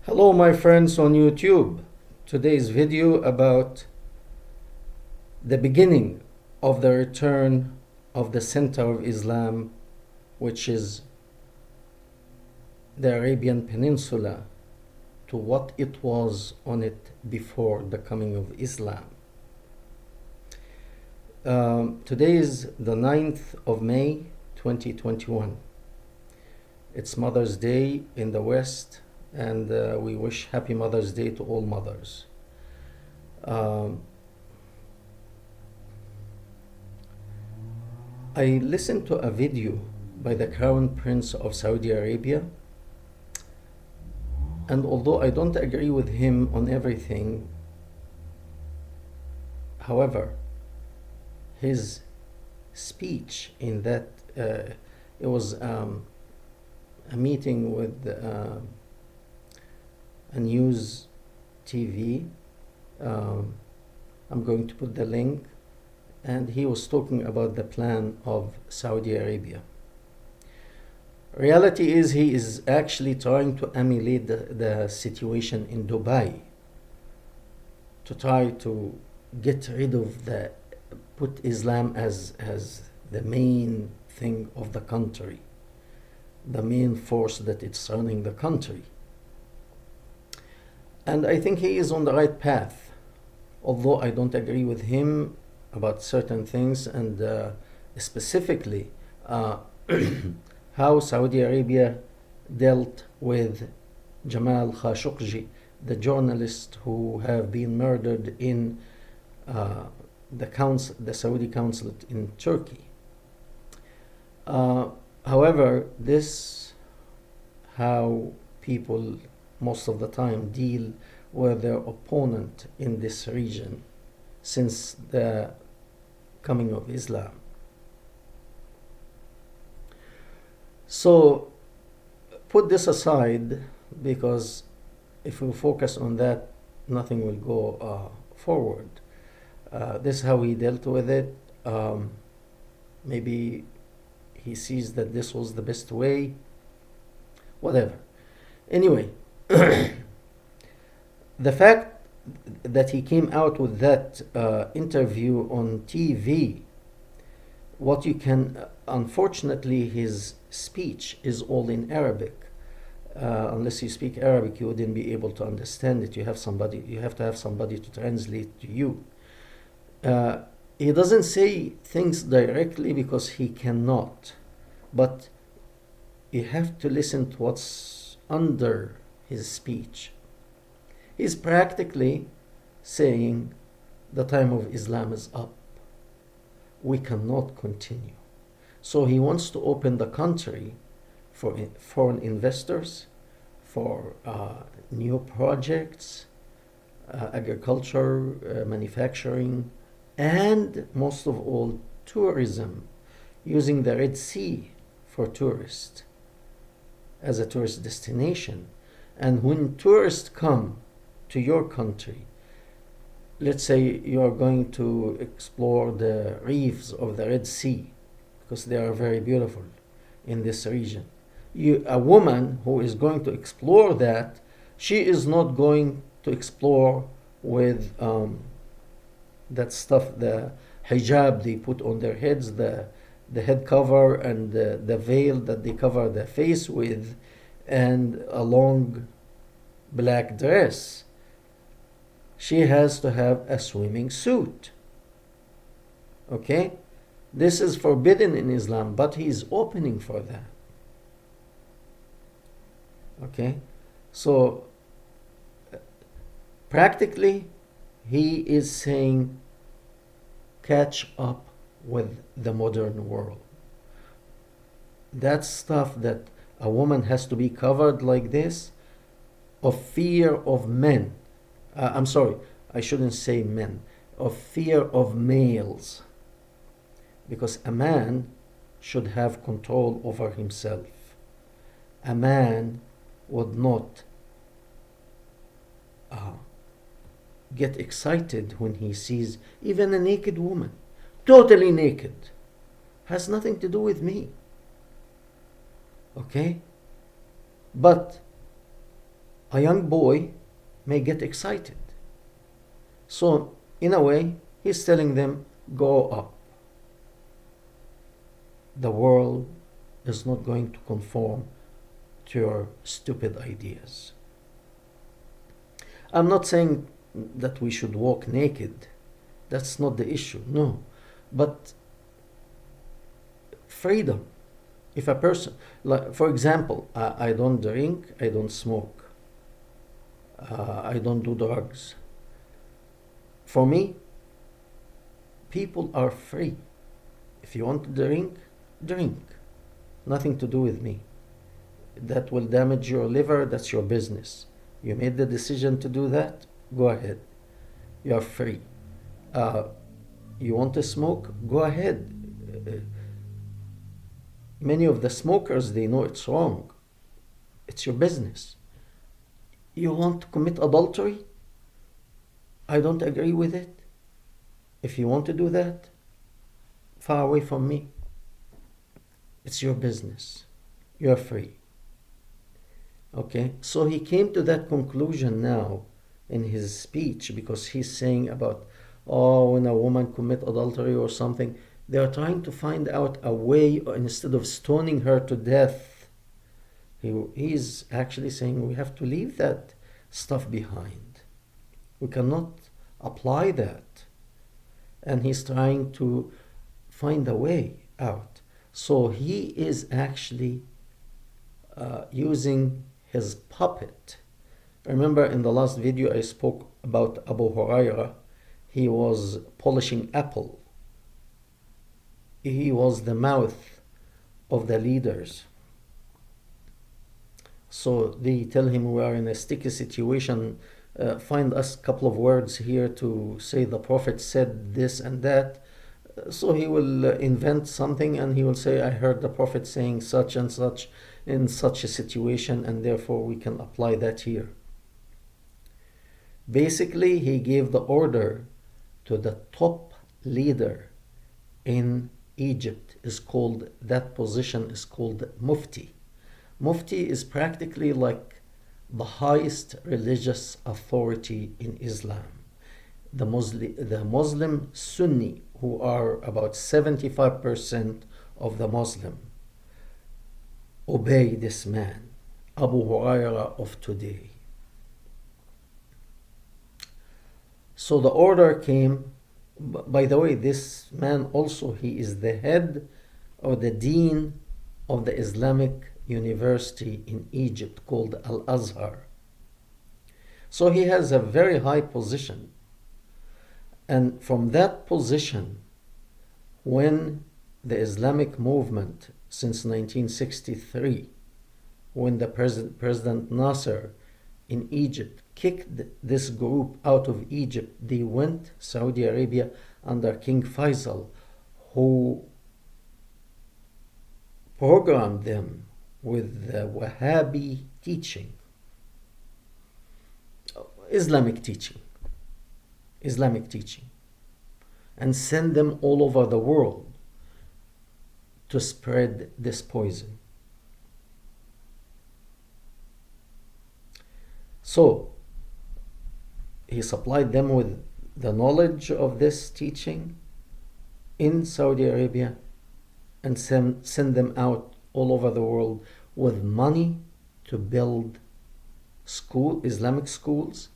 Hello my friends on YouTube. Today's video about the beginning of the return of the center of Islam, which is the Arabian Peninsula, to what it was on it before the coming of Islam. Today is the 9th of May 2021. It's Mother's Day in the West, and we wish Happy Mother's Day to all mothers. I listened to a video by the Crown Prince of Saudi Arabia, and although I don't agree with him on everything, however, his speech in that, it was a meeting with a news TV. I'm going to put the link, and he was talking about the plan of Saudi Arabia. Reality is he is actually trying to emulate the situation in Dubai, to try to get rid of put Islam as the main thing of the country, the main force that it's running the country. And I think he is on the right path, although I don't agree with him about certain things, and specifically how Saudi Arabia dealt with Jamal Khashoggi, the journalist who have been murdered in the Saudi consulate in Turkey. However, this how people most of the time deal with their opponent in this region since the coming of Islam. So put this aside, because if we focus on that, nothing will go forward. This is how he dealt with it. Maybe he sees that this was the best way, whatever. Anyway, the fact that he came out with that interview on TV, what you can, unfortunately, his speech is all in Arabic. Unless you speak Arabic, you wouldn't be able to understand it. You have to have somebody to translate to you. He doesn't say things directly because he cannot, but you have to listen to what's under his speech. He's practically saying the time of Islam is up. We cannot continue. So he wants to open the country for foreign investors, for new projects, agriculture, manufacturing, and most of all, tourism, using the Red Sea for tourists as a tourist destination. And when tourists come to your country, let's say you are going to explore the reefs of the Red Sea, because they are very beautiful in this region. A woman who is going to explore that, she is not going to explore with that stuff, the hijab they put on their heads, the head cover, and the veil that they cover their face with, and a long black dress. She has to have a swimming suit. Okay? This is forbidden in Islam, but he is opening for that. Okay? So, practically, he is saying, catch up with the modern world. That stuff that a woman has to be covered like this, of fear of men. I'm sorry, I shouldn't say men. Of fear of males. Because a man should have control over himself. A man would not get excited when he sees even a naked woman, totally naked. Has nothing to do with me. Okay? But a young boy may get excited. So, in a way, he's telling them, grow up. The world is not going to conform to your stupid ideas. I'm not saying that we should walk naked. That's not the issue, no. But freedom. If a person, like for example, I don't drink, I don't smoke, I don't do drugs. For me, people are free. If you want to drink, drink. Nothing to do with me. That will damage your liver, that's your business. You made the decision to do that, go ahead. You are free. You want to smoke, go ahead. Many of the smokers, they know it's wrong. It's your business. You want to commit adultery? I don't agree with it. If you want to do that, far away from me. It's your business. You're free. Okay, so he came to that conclusion now in his speech, because he's saying about, when a woman commit adultery or something, they are trying to find out a way, instead of stoning her to death. He's actually saying we have to leave that stuff behind. We cannot apply that. And he's trying to find a way out. So he is actually using his puppet. Remember in the last video I spoke about Abu Huraira. He was polishing apple. He was the mouth of the leaders. So they tell him, we are in a sticky situation, find us a couple of words here to say the Prophet said this and that. So he will invent something and he will say, I heard the Prophet saying such and such in such a situation, and therefore we can apply that here. Basically, he gave the order to the top leader in Egypt. That position is called Mufti. Mufti is practically like the highest religious authority in Islam. The Muslim Sunni, who are about 75% of the Muslim, obey this man, Abu Huraira of today. So the order came. By the way, this man also, he is the head or the dean of the Islamic University in Egypt called Al-Azhar. So he has a very high position. And from that position, when the Islamic movement since 1963, when the President Nasser in Egypt kicked this group out of Egypt, they went Saudi Arabia under King Faisal, who programmed them with the Wahhabi teaching, Islamic teaching, and send them all over the world to spread this poison. So he supplied them with the knowledge of this teaching in Saudi Arabia and send them out all over the world with money to build Islamic schools,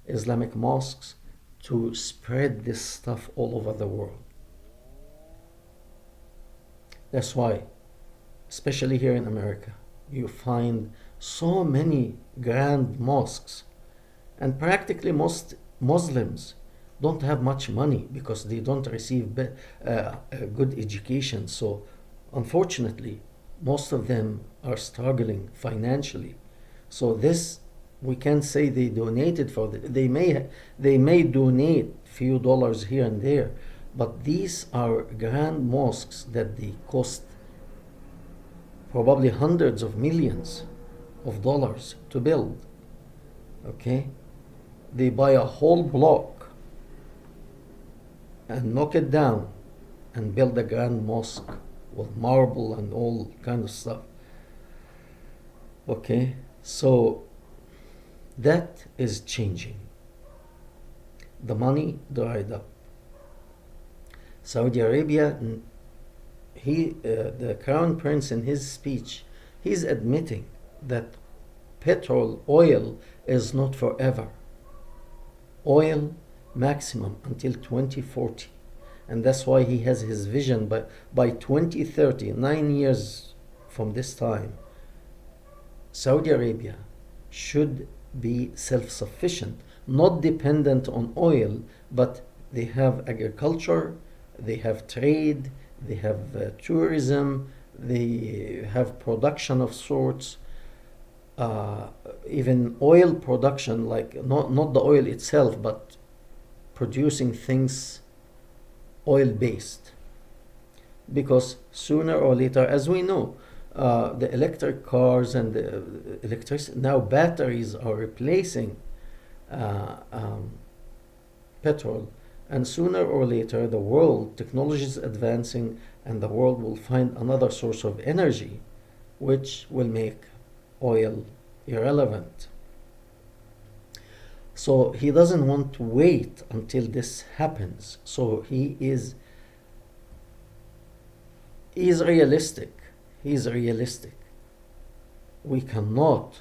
Islamic mosques, to spread this stuff all over the world. That's why, especially here in America, you find so many grand mosques, and practically most Muslims don't have much money because they don't receive a good education. So unfortunately, most of them are struggling financially. So this, we can't say they donated for it. They may donate few dollars here and there, but these are grand mosques that they cost probably hundreds of millions of dollars to build. Okay, they buy a whole block and knock it down and build a grand mosque with marble and all kind of stuff. Okay, so That is changing. The money dried up. Saudi Arabia, the crown prince, in his speech, he's admitting that petrol, oil, is not forever. Oil maximum until 2040. And that's why he has his vision by 2030, 9 years from this time, Saudi Arabia should be self-sufficient, not dependent on oil, but they have agriculture, they have trade, they have tourism, they have production of sorts, even oil production, like not the oil itself, but producing things oil-based. Because sooner or later, as we know, the electric cars and the electricity, now batteries are replacing petrol, and sooner or later the world, technology is advancing, and the world will find another source of energy which will make oil irrelevant. So he doesn't want to wait until this happens. So he's realistic. He's realistic. We cannot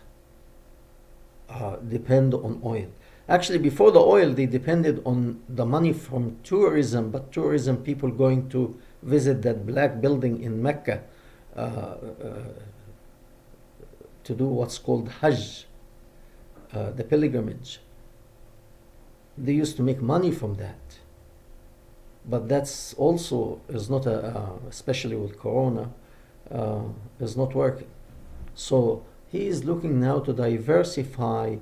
depend on oil. Actually, before the oil, they depended on the money from tourism, but tourism, people going to visit that black building in Mecca to do what's called Hajj, the pilgrimage. They used to make money from that. But that's also is not especially with Corona, is not working. So he is looking now to diversify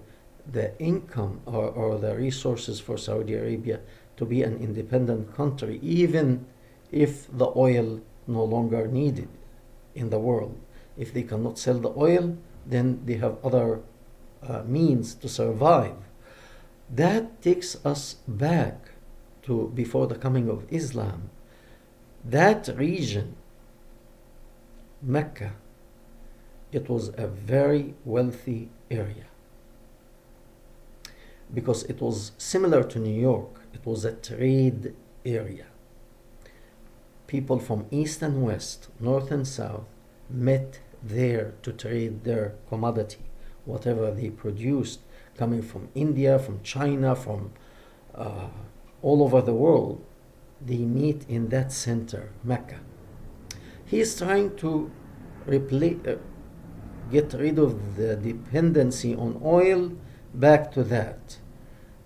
the income or the resources for Saudi Arabia to be an independent country, even if the oil no longer needed in the world. If they cannot sell the oil, then they have other means to survive. That takes us back to before the coming of Islam. That region, Mecca, it was a very wealthy area because it was similar to New York. It was a trade area. People from east and west, north and south, met there to trade their commodity, whatever they produced, coming from India, from China, from all over the world. They meet in that center, Mecca. He is trying to get rid of the dependency on oil, back to that.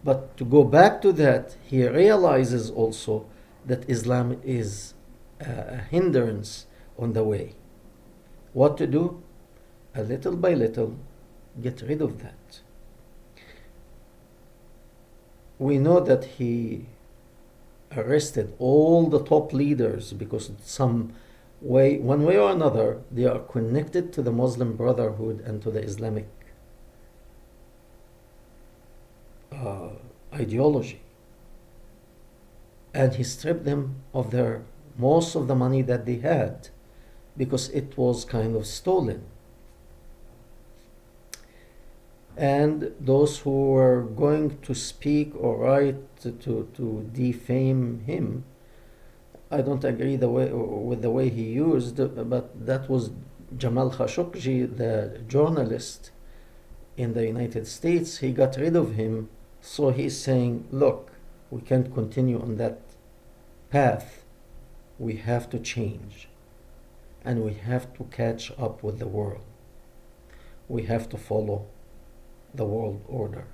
But to go back to that, he realizes also that Islam is a hindrance on the way. What to do? A little by little, get rid of that. We know that he arrested all the top leaders because one way or another, they are connected to the Muslim Brotherhood and to the Islamic ideology. And he stripped them of most of the money that they had because it was kind of stolen. And those who were going to speak or write to defame him, I don't agree with the way he used, but that was Jamal Khashoggi, the journalist in the United States. He got rid of him, so he's saying, look, we can't continue on that path. We have to change, and we have to catch up with the world. We have to follow the world order.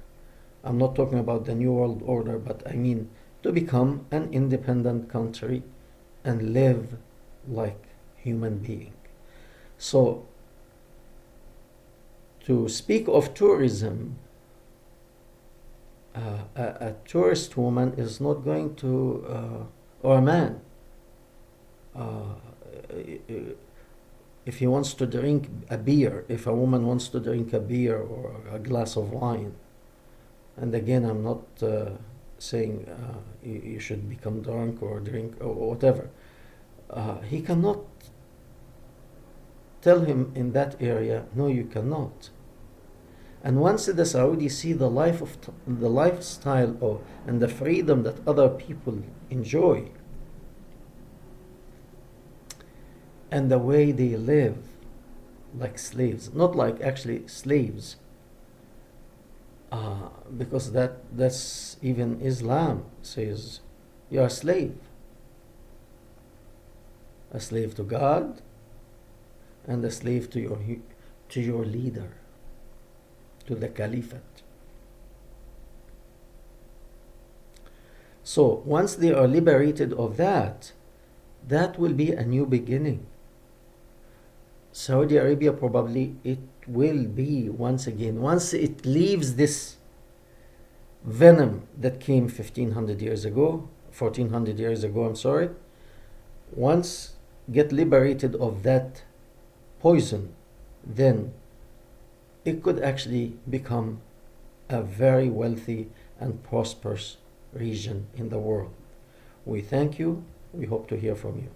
I'm not talking about the new world order, but I mean to become an independent country and live like human being. So to speak of tourism, a tourist woman is not going to, or a man, if he wants to drink a beer, if a woman wants to drink a beer or a glass of wine, and again, I'm not saying you should become drunk or drink or whatever, he cannot tell him in that area, no, you cannot. And once the Saudis see the the lifestyle and the freedom that other people enjoy, and the way they live like slaves, not like actually slaves, because that's even Islam says you're a slave to God, and a slave to your leader, to the caliphate. So once they are liberated of that, that will be a new beginning. Saudi Arabia, probably it will be once again, once it leaves this venom that came 1500 years ago, 1400 years ago, I'm sorry, once get liberated of that poison, then it could actually become a very wealthy and prosperous region in the world. We thank you. We hope to hear from you.